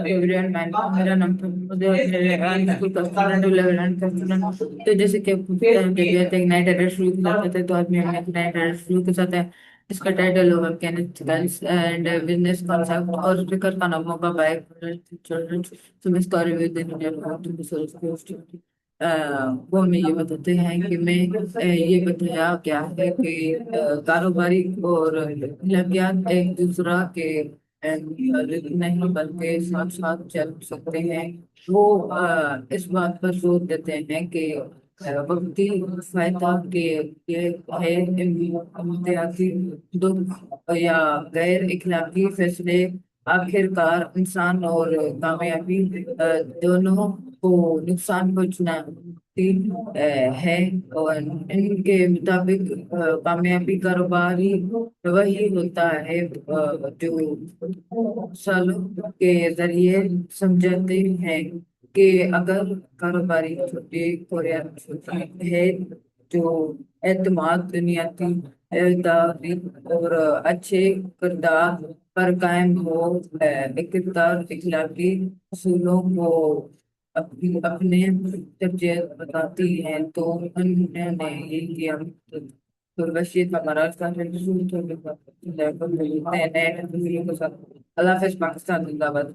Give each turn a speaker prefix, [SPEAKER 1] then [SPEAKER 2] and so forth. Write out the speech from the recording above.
[SPEAKER 1] everyone, मेरा नाम था मुझे मेरे स्कूल का स्टूडेंट लेवल एंड का स्टूडेंट। तो जैसे कि आपको पता है, जब भी आते हैं नए टाइटल शुरू किया जाता है तो आदमी अपने नए टाइटल शुरू के साथ है। इसका टाइटल होगा Kenneth skills and business concept, और स्पीकर का नाम होगा बाइक चिल्ड्रन। तो मैं इसका रिव्यू देने जा रहा हूँ। वो हमें ये बताते हैं कि मैं ये बताया क्या है कि कारोबारी और लग्यात एक दूसरा के नहीं बल्कि साथ साथ चल सकते हैं। वो इस बात पर जोर देते हैं कि वक्ती फायदा के ये है इम्तियाजी दुख या गैर इखलाकी फैसले आखिरकार इंसान और कामयाबी दोनों को नुकसान पहुंचाती है। और इनके मुताबिक कामयाबी कारोबारी वही होता है जो सालों के जरिए समझाते हैं कि अगर कारोबारी छोटे और या छोटा है, जो एतमाद दुनियाती दारी और अच्छे किरदार पर कायम हो, इकदार इखलाकी असूलों को अपने तरजीह बताती हैं, तो उन्होंने ये किया। तो रशीद हमारा का नए नए के साथ। अल्लाह हाफिज। पाकिस्तान जिंदाबाद।